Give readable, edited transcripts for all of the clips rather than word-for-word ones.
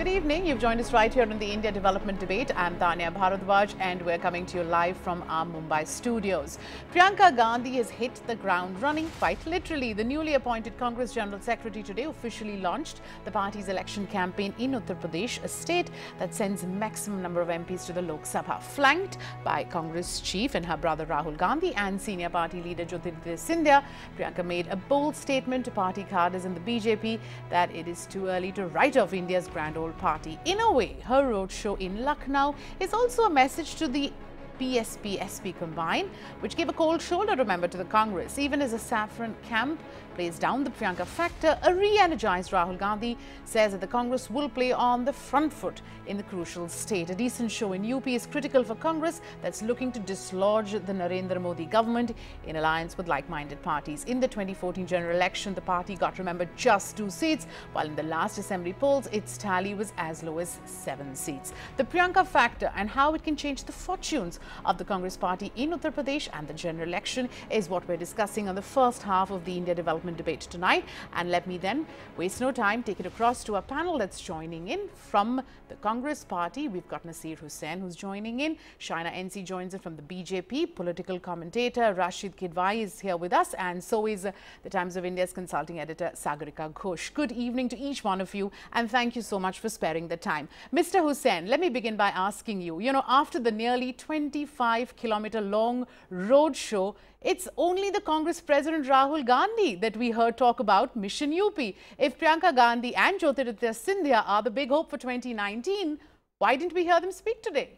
Good evening. You've joined us right here on the India Development Debate. I'm Taneia Bhardwaj and we're coming to you live from our Mumbai studios. Priyanka Gandhi has hit the ground running quite literally. The newly appointed Congress General Secretary today officially launched the party's election campaign in Uttar Pradesh, a state that sends maximum number of MPs to the Lok Sabha. Flanked by Congress chief and her brother Rahul Gandhi and senior party leader Jyotiraditya Scindia, Priyanka made a bold statement to party cadres in the BJP that it is too early to write off India's grand old party. In a way, her roadshow in Lucknow is also a message to the SP-BSP combine, which gave a cold shoulder, remember, to the Congress. Even as a saffron camp plays down the Priyanka Factor, a re-energized Rahul Gandhi says that the Congress will play on the front foot in the crucial state. A decent show in UP is critical for Congress that's looking to dislodge the Narendra Modi government in alliance with like-minded parties. In the 2014 general election, the party got, remember, just 2 seats, while in the last assembly polls, its tally was as low as 7 seats. The Priyanka Factor and how it can change the fortunes of the Congress party in Uttar Pradesh and the general election is what we're discussing on the first half of the India Development Debate tonight. And let me then waste no time, take it across to our panel that's joining in from the Congress party. We've got Nasir Hussain who's joining in. Shaina NC joins in from the BJP. Political commentator Rashid Kidwai is here with us, and so is the Times of India's consulting editor Sagarika Ghosh. Good evening to each one of you, and thank you so much for sparing the time. Mr. Hussain, let me begin by asking you, after the nearly 25-kilometer long roadshow, it's only the Congress President Rahul Gandhi that we heard talk about Mission UP. If Priyanka Gandhi and Jyotiraditya Scindia are the big hope for 2019, why didn't we hear them speak today?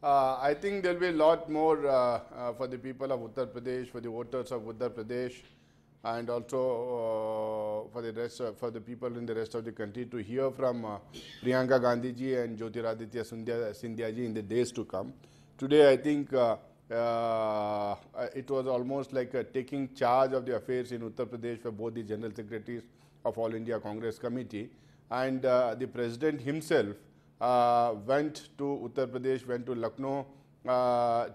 I think there will be a lot more for the people of Uttar Pradesh, for the voters of Uttar Pradesh, and also for the people in the rest of the country to hear from Priyanka Gandhi ji and Jyotiraditya Scindia ji in the days to come. Today, I think it was almost like taking charge of the affairs in Uttar Pradesh for both the General Secretaries of All India Congress Committee, and the President himself went to Uttar Pradesh, went to Lucknow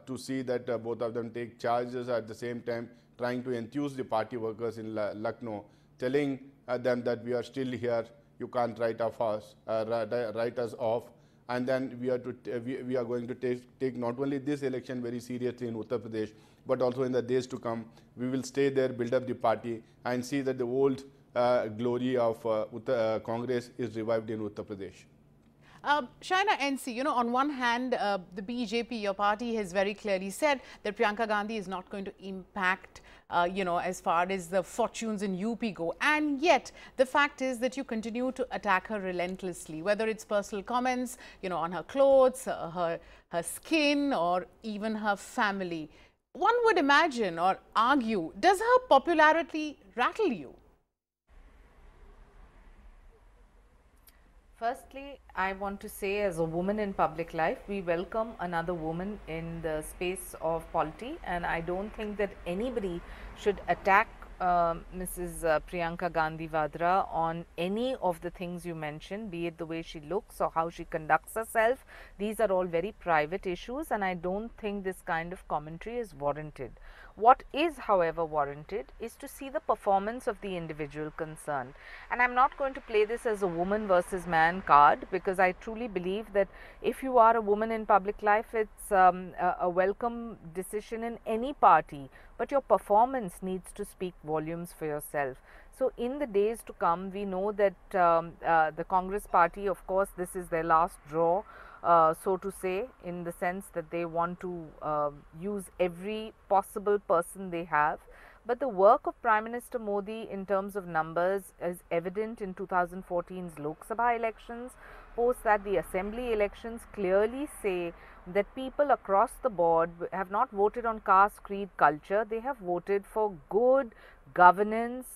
to see that both of them take charges at the same time, trying to enthuse the party workers in Lucknow, telling them that we are still here, you can't write us off, and then we are going to take not only this election very seriously in Uttar Pradesh, but also in the days to come, we will stay there, build up the party, and see that the old glory of Congress is revived in Uttar Pradesh. Shaina NC, on one hand, the BJP, your party, has very clearly said that Priyanka Gandhi is not going to impact, as far as the fortunes in UP go. And yet, the fact is that you continue to attack her relentlessly, whether it's personal comments, on her clothes, her skin, or even her family. One would imagine or argue, does her popularity rattle you? Firstly, I want to say, as a woman in public life, we welcome another woman in the space of polity, and I don't think that anybody should attack Mrs. Priyanka Gandhi Vadra on any of the things you mentioned, be it the way she looks or how she conducts herself. These are all very private issues, and I don't think this kind of commentary is warranted. What is, however, warranted is to see the performance of the individual concerned. And I'm not going to play this as a woman versus man card, because I truly believe that if you are a woman in public life, it's a welcome decision in any party, but your performance needs to speak volumes for yourself. So in the days to come, we know that the Congress party, of course, this is their last draw, so to say, in the sense that they want to use every possible person they have. But the work of Prime Minister Modi in terms of numbers is evident in 2014's Lok Sabha elections. Post that, the assembly elections clearly say that people across the board have not voted on caste, creed, culture. They have voted for good governance,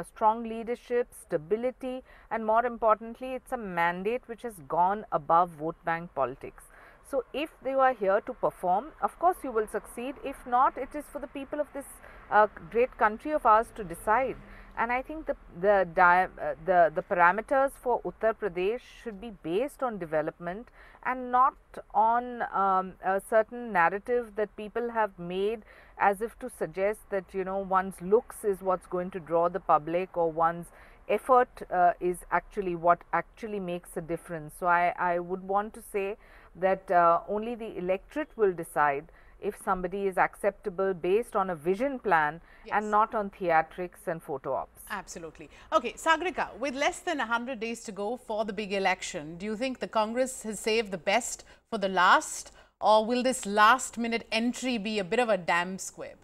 strong leadership, stability, and more importantly, it's a mandate which has gone above vote bank politics. So if they are here to perform, of course you will succeed. If not, it is for the people of this great country of ours to decide. And I think the parameters for Uttar Pradesh should be based on development and not on a certain narrative that people have made as if to suggest that, you know, one's looks is what's going to draw the public, or one's effort is actually what actually makes a difference. So I would want to say that only the electorate will decide if somebody is acceptable based on a vision plan, yes, and not on theatrics and photo ops. Absolutely. Okay, Sagarika, with less than 100 days to go for the big election, do you think the Congress has saved the best for the last, or will this last minute entry be a bit of a damn squib?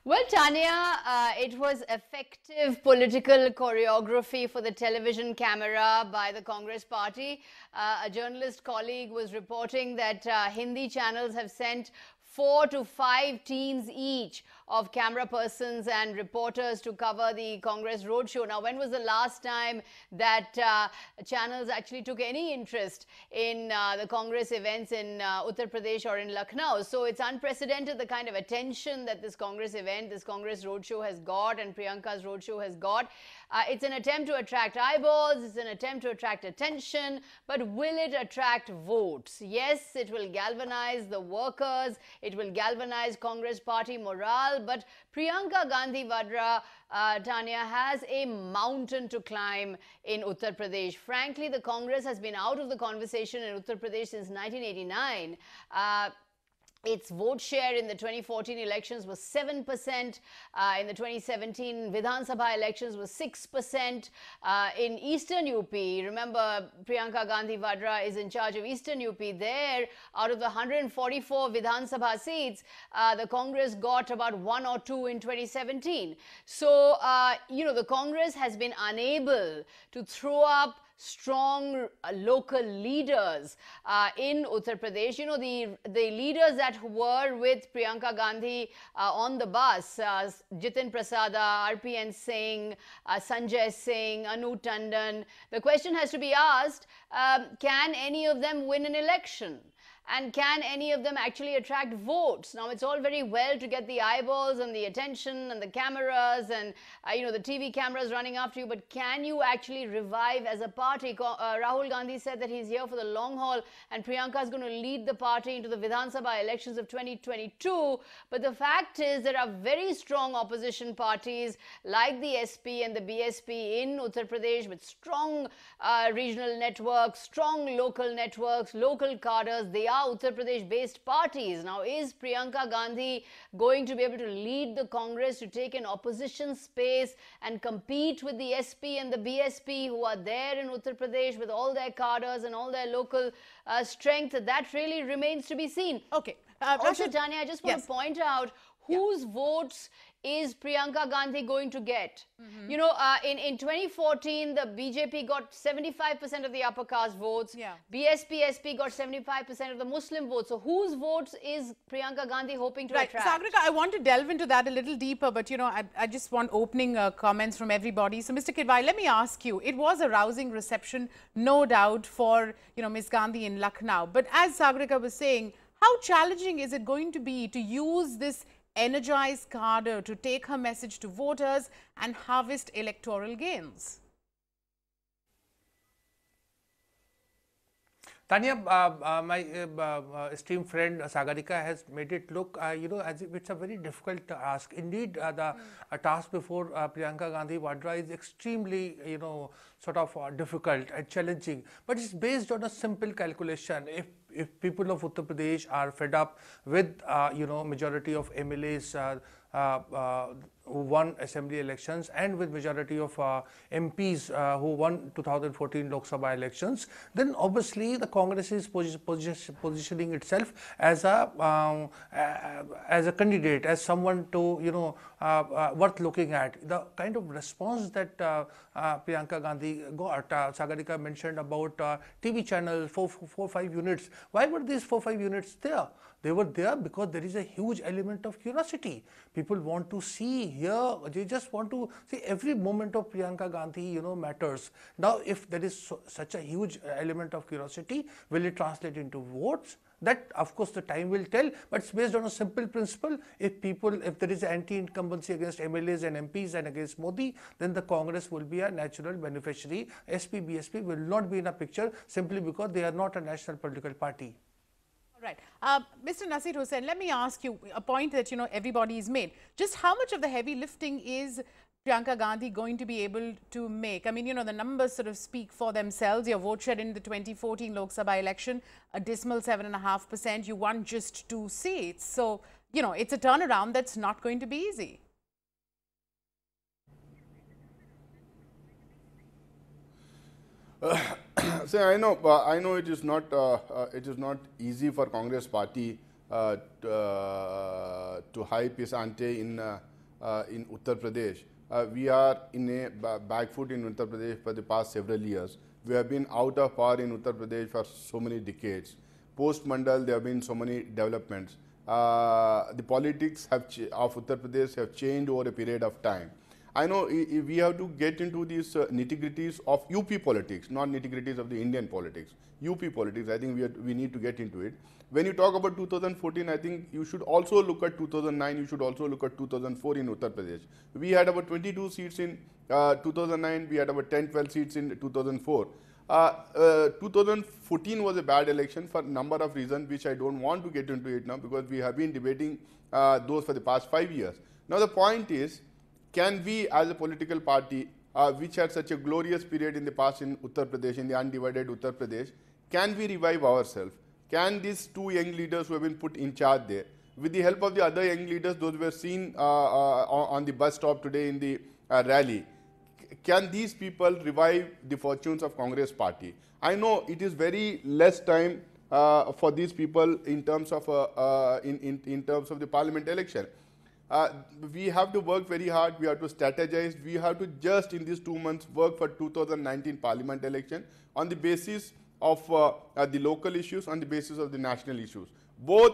Well, Tanya, it was effective political choreography for the television camera by the Congress party. A journalist colleague was reporting that Hindi channels have sent 4 to 5 teams each of camera persons and reporters to cover the Congress roadshow. Now, when was the last time that channels actually took any interest in the Congress events in Uttar Pradesh or in Lucknow? So it's unprecedented, the kind of attention that this Congress event, this Congress roadshow has got, and Priyanka's roadshow has got. It's an attempt to attract eyeballs, it's an attempt to attract attention, but will it attract votes? Yes, it will galvanize the workers, it will galvanize Congress party morale, but Priyanka Gandhi Vadra, Tanya, has a mountain to climb in Uttar Pradesh. Frankly, the Congress has been out of the conversation in Uttar Pradesh since 1989. Its vote share in the 2014 elections was 7%. In the 2017 Vidhan Sabha elections was 6%. In Eastern UP, remember Priyanka Gandhi Vadra is in charge of Eastern UP. There, out of the 144 Vidhan Sabha seats, the Congress got about 1 or 2 in 2017. So, you know, the Congress has been unable to throw up strong local leaders in Uttar Pradesh. You know, the leaders that were with Priyanka Gandhi on the bus, Jitin Prasada, RPN Singh, Sanjay Singh, Anu Tandon. The question has to be asked, can any of them win an election? And can any of them actually attract votes? Now, it's all very well to get the eyeballs and the attention and the cameras and, you know, the TV cameras running after you, but can you actually revive as a party? Rahul Gandhi said that he's here for the long haul, and Priyanka is going to lead the party into the Vidhan Sabha elections of 2022. But the fact is, there are very strong opposition parties like the SP and the BSP in Uttar Pradesh with strong regional networks, strong local networks, local cadres. They are Uttar Pradesh based parties. Now, is Priyanka Gandhi going to be able to lead the Congress to take an opposition space and compete with the SP and the BSP who are there in Uttar Pradesh with all their cadres and all their local strength? That really remains to be seen. Okay. Also, Tanya, I just want to point out whose votes is Priyanka Gandhi going to get? You know, in 2014, the BJP got 75% of the upper caste votes. BSP, SP got 75% of the Muslim votes. So whose votes is Priyanka Gandhi hoping to attract? Sagarika, I want to delve into that a little deeper, but, you know, I just want opening comments from everybody. So, Mr. Kidwai, let me ask you, it was a rousing reception, no doubt, for, you know, Ms. Gandhi in Lucknow. But as Sagarika was saying, how challenging is it going to be to use this energized cadre to take her message to voters and harvest electoral gains? Tanya, my esteemed friend Sagarika has made it look, you know, as if it's a very difficult task. Indeed, the task before Priyanka Gandhi Vadra is extremely, you know, sort of difficult and challenging. But it's based on a simple calculation. If people of Uttar Pradesh are fed up with, you know, majority of MLAs who won assembly elections and with majority of MPs who won 2014 Lok Sabha elections, then obviously the Congress is positioning itself as a candidate, as someone to, you know, worth looking at. The kind of response that Priyanka Gandhi got, Sagarika mentioned about TV channel, 4-5 units. Why were these 4-5 units there? They were there because there is a huge element of curiosity. People want to see, hear, they just want to see every moment of Priyanka Gandhi, matters. Now, if there is such a huge element of curiosity, will it translate into votes? That, of course, the time will tell, but it's based on a simple principle. If there is anti-incumbency against MLAs and MPs and against Modi, then the Congress will be a natural beneficiary. SP-BSP will not be in a picture simply because they are not a national political party. Right. Mr. Nasir Hussain, let me ask you a point that, everybody's made. Just how much of the heavy lifting is Priyanka Gandhi going to be able to make? I mean, the numbers sort of speak for themselves. Your vote share in the 2014 Lok Sabha election, a dismal 7.5%. You won just 2 seats. So, it's a turnaround that's not going to be easy. See, I know it is not easy for Congress party to hype its ante in Uttar Pradesh. We are in a back foot in Uttar Pradesh for the past several years. We have been out of power in Uttar Pradesh for so many decades. Post Mandal, there have been so many developments. The politics of Uttar Pradesh have changed over a period of time. I know we have to get into these nitty-gritties of UP politics, not nitty-gritties of the Indian politics. UP politics, I think we need to get into it. When you talk about 2014, I think you should also look at 2009, you should also look at 2004 in Uttar Pradesh. We had about 22 seats in 2009, we had about 10-12 seats in 2004. 2014 was a bad election for a number of reasons, which I don't want to get into it now because we have been debating those for the past 5 years. Now the point is, can we as a political party, which had such a glorious period in the past in Uttar Pradesh, in the undivided Uttar Pradesh, can we revive ourselves? Can these 2 young leaders who have been put in charge there, with the help of the other young leaders, those were seen on the bus stop today in the rally, can these people revive the fortunes of Congress party? I know it is very less time for these people in terms of in terms of the parliament election. We have to work very hard, we have to strategize, we have to just in these 2 months work for 2019 parliament election on the basis of the local issues, on the basis of the national issues. Both,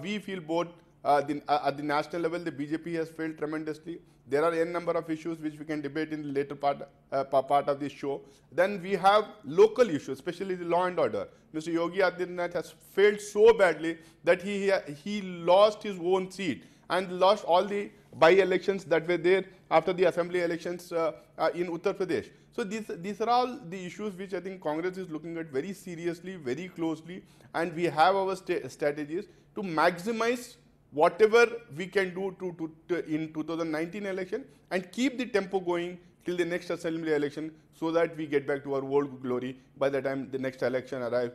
we feel both at the national level, the BJP has failed tremendously. There are n number of issues which we can debate in the later part of this show. Then we have local issues, especially the law and order. Mr. Yogi Adityanath has failed so badly that he lost his own seat and lost all the by-elections that were there after the assembly elections in Uttar Pradesh. So these are all the issues which I think Congress is looking at very seriously, very closely, and we have our strategies to maximize whatever we can do in 2019 election and keep the tempo going till the next assembly election so that we get back to our old glory by the time the next election arrives.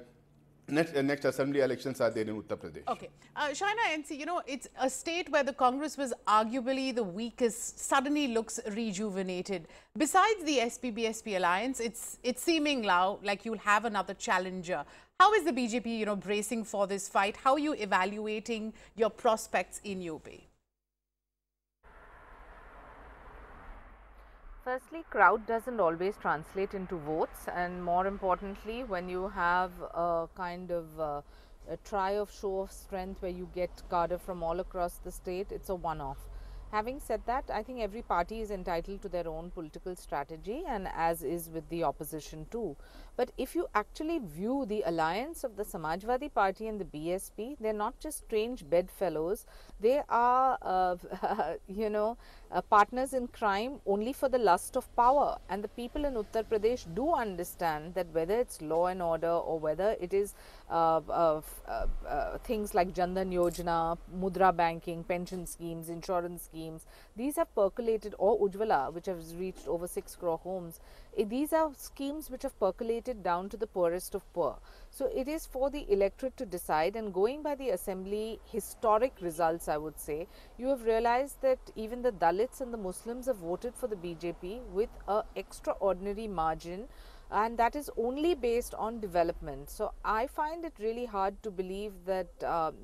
Next assembly elections are there in Uttar Pradesh. Okay. Shaina NC, it's a state where the Congress was arguably the weakest, suddenly looks rejuvenated. Besides the SP-BSP alliance, it's seeming now like you'll have another challenger. How is the BJP, bracing for this fight? How are you evaluating your prospects in UP? Firstly, crowd doesn't always translate into votes, and more importantly, when you have a kind of a try of show of strength where you get cadre from all across the state, it's a one-off. Having said that, I think every party is entitled to their own political strategy, and as is with the opposition too. But if you actually view the alliance of the Samajwadi Party and the BSP, they're not just strange bedfellows, they are, partners in crime only for the lust of power. And the people in Uttar Pradesh do understand that whether it's law and order or whether it is things like Jan Dhan Yojana, Mudra banking, pension schemes, insurance schemes, these have percolated, or Ujjwala, which has reached over 6 crore homes. These are schemes which have percolated down to the poorest of poor. So it is for the electorate to decide, and going by the assembly historic results, I would say, you have realized that even the Dalits and the Muslims have voted for the BJP with an extraordinary margin. and that is only based on development. So I find it really hard to believe that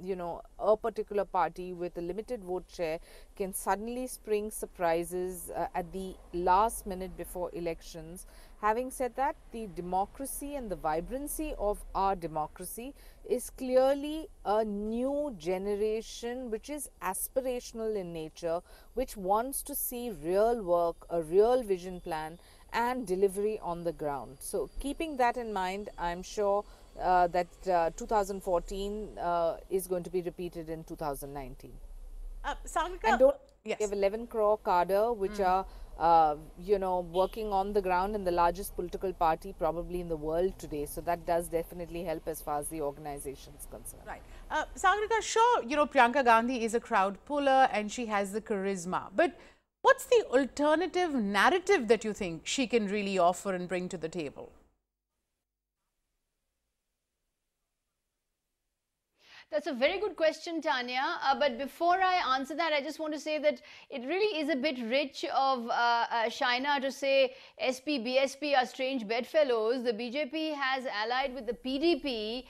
you know, a particular party with a limited vote share can suddenly spring surprises at the last minute before elections. Having said that, the democracy and the vibrancy of our democracy is clearly a new generation which is aspirational in nature, which wants to see real work, a real vision plan and delivery on the ground. So keeping that in mind, I'm sure that 2014 is going to be repeated in 2019. Sagarika, And don't yes. we have 11 crore cadre which are you know, working on the ground in the largest political party probably in the world today. So that does definitely help as far as the organization is concerned. Right. Sagarika, sure, you know, Priyanka Gandhi is a crowd puller and she has the charisma. But what's the alternative narrative that you think she can really offer and bring to the table? That's a very good question, Tanya. But before I answer that, I just want to say that it really is a bit rich of Shaina to say SP-BSP are strange bedfellows. The BJP has allied with the PDP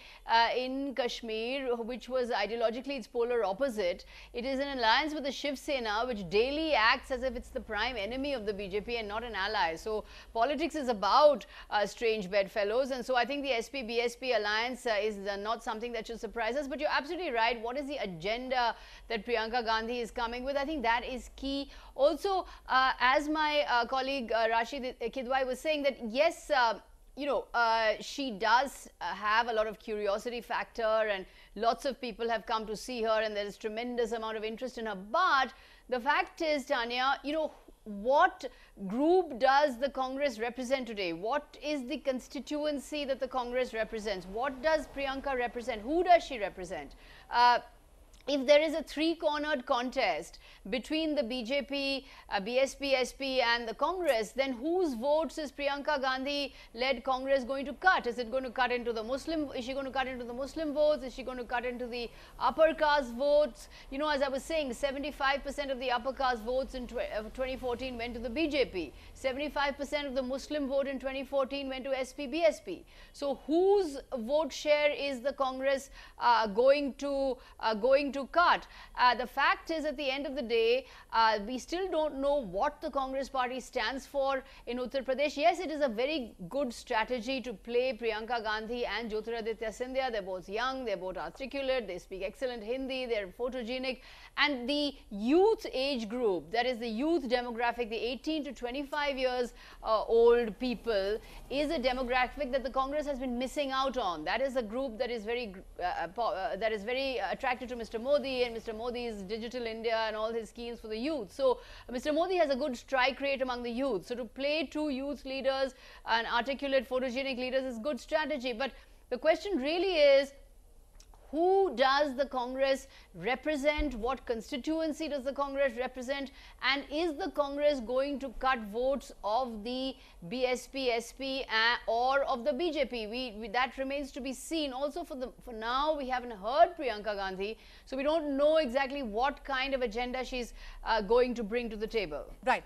in Kashmir, which was ideologically its polar opposite. It is an alliance with the Shiv Sena, which daily acts as if it's the prime enemy of the BJP and not an ally. So politics is about strange bedfellows. And so I think the SP-BSP alliance is not something that should surprise us. But you're absolutely right. What is the agenda that Priyanka Gandhi is coming with? I think that is key. Also, as my colleague Rashid Kidwai was saying, that yes, you know, she does have a lot of curiosity factor and lots of people have come to see her and there is tremendous amount of interest in her. But the fact is, Tanya, you know, what group does the Congress represent today? What is the constituency that the Congress represents? What does Priyanka represent? Who does she represent? If there is a three-cornered contest between the BJP, BSP, SP and the Congress, then whose votes is Priyanka Gandhi-led Congress going to cut? Is it going to cut into the Muslim? Is she going to cut into the Muslim votes? Is she going to cut into the upper caste votes? You know, as I was saying, 75% of the upper caste votes in 2014 went to the BJP. 75% of the Muslim vote in 2014 went to SP-BSP. So whose vote share is the Congress going to cut? The fact is, at the end of the day, we still don't know what the Congress party stands for in Uttar Pradesh. Yes, it is a very good strategy to play Priyanka Gandhi and Jyotiraditya Scindia. They're both young, they're both articulate, they speak excellent Hindi, they're photogenic. And the youth age group, that is the youth demographic, the 18 to 25 years old people, is a demographic that the Congress has been missing out on. That is a group that is very attracted to Mr. Modi and Mr. Modi's Digital India and all his schemes for the youth. So Mr. Modi has a good strike rate among the youth. So to play two youth leaders and articulate photogenic leaders is good strategy. But the question really is, who does the Congress represent? What constituency does the Congress represent? And is the Congress going to cut votes of the BSP, SP or of the BJP? That remains to be seen. Also, for now, we haven't heard Priyanka Gandhi, so we don't know exactly what kind of agenda she's going to bring to the table. Right.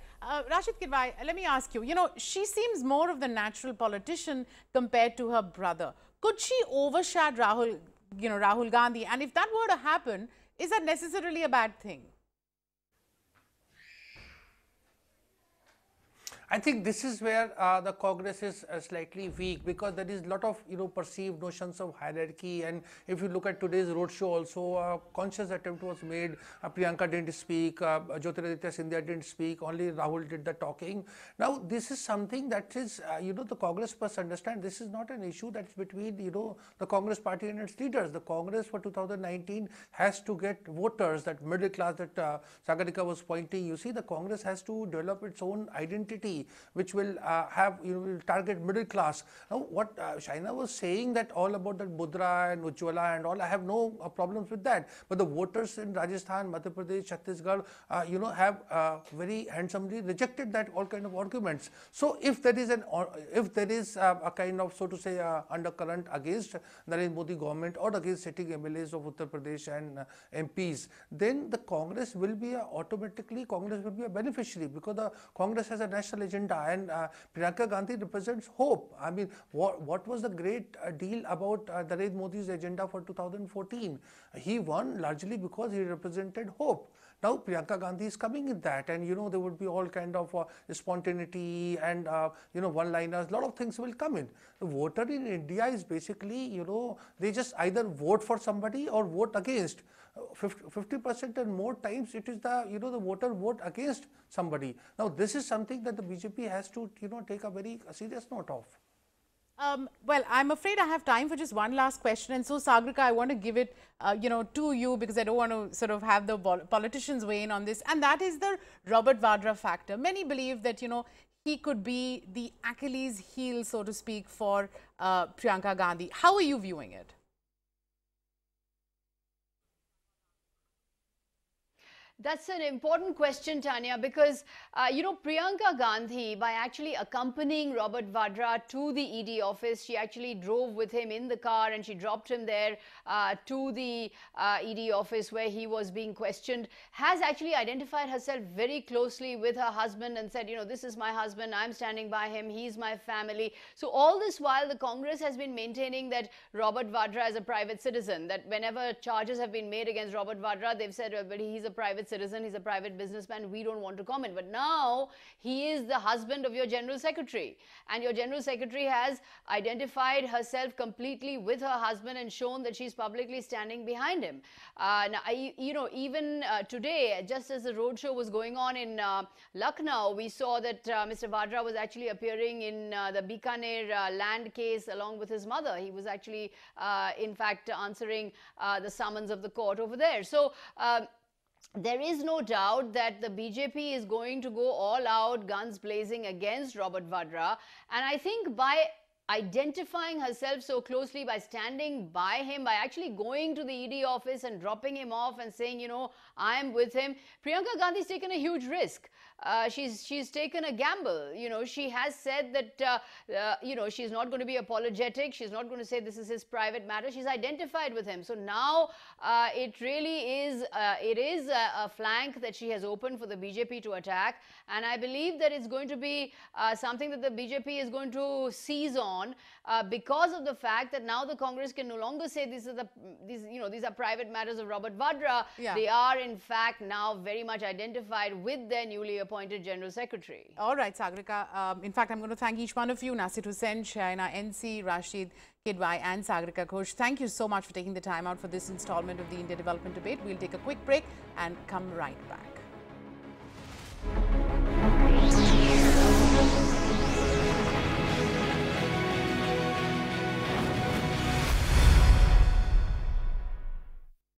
Rashid Kidwai, let me ask you, you know, she seems more of the natural politician compared to her brother. Could she overshadow Rahul Gandhi? And if that were to happen, is that necessarily a bad thing? I think this is where the Congress is slightly weak, because there is a lot of perceived notions of hierarchy. And if you look at today's roadshow, also a conscious attempt was made. Priyanka didn't speak, Jyotiraditya Scindia didn't speak, only Rahul did the talking. Now this is something that is the Congress must understand. This is not an issue that's between the Congress party and its leaders. The Congress for 2019 has to get voters, that middle class that Sagarika was pointing. You see, the Congress has to develop its own identity, which will will target middle class. Now, what Shaina was saying, that all about that Vadra and Ujjwala and all, I have no problems with that. But the voters in Rajasthan, Madhya Pradesh, Chhattisgarh, have very handsomely rejected that all kind of arguments. So, if there is a kind of, so to say, undercurrent against Narendra Modi government or against sitting MLAs of Uttar Pradesh and MPs, then the Congress will be automatically a beneficiary, because the Congress has a national agenda, and Priyanka Gandhi represents hope. I mean, what was the great deal about Narendra Modi's agenda for 2014? He won largely because he represented hope. Now Priyanka Gandhi is coming in that, and there would be all kind of spontaneity and one-liners. A lot of things will come in. The voter in India is basically they just either vote for somebody or vote against. 50% and more times it is the the voter vote against somebody. Now this is something that the BJP has to take a very serious note of. Well, I'm afraid I have time for just one last question. And so, Sagarika, I want to give it, to you, because I don't want to sort of have the politicians weigh in on this. And that is the Robert Vadra factor. Many believe that, he could be the Achilles heel, so to speak, for Priyanka Gandhi. How are you viewing it? That's an important question, Taneia, because, Priyanka Gandhi, by actually accompanying Robert Vadra to the ED office, she actually drove with him in the car and she dropped him there to the ED office where he was being questioned, has actually identified herself very closely with her husband and said, this is my husband, I'm standing by him, he's my family. So all this while, the Congress has been maintaining that Robert Vadra is a private citizen, that whenever charges have been made against Robert Vadra, they've said, but he's a private citizen, he's a private businessman, we don't want to comment. But now he is the husband of your General Secretary, and your General Secretary has identified herself completely with her husband and shown that she's publicly standing behind him. Now, even today, just as the roadshow was going on in Lucknow, we saw that Mr. Vadra was actually appearing in the Bikaner land case along with his mother. He was actually, in fact, answering the summons of the court over there. So, there is no doubt that the BJP is going to go all out, guns blazing against Robert Vadra. And I think by identifying herself so closely, by standing by him, by actually going to the ED office and dropping him off and saying, I'm with him, Priyanka Gandhi's taken a huge risk. She's taken a gamble. She has said that, she's not going to be apologetic. She's not going to say this is his private matter. She's identified with him. So now it really is, a flank that she has opened for the BJP to attack. And I believe that it's going to be something that the BJP is going to seize on because of the fact that now the Congress can no longer say these are private matters of Robert Vadra. Yeah. They are in fact now very much identified with their newly appointed General Secretary. All right, Sagarika. In fact, I'm going to thank each one of you, Nasir Hussain, Shaina, NC, Rashid, Kidwai and Sagarika Ghosh. Thank you so much for taking the time out for this installment of the India Development Debate. We'll take a quick break and come right back.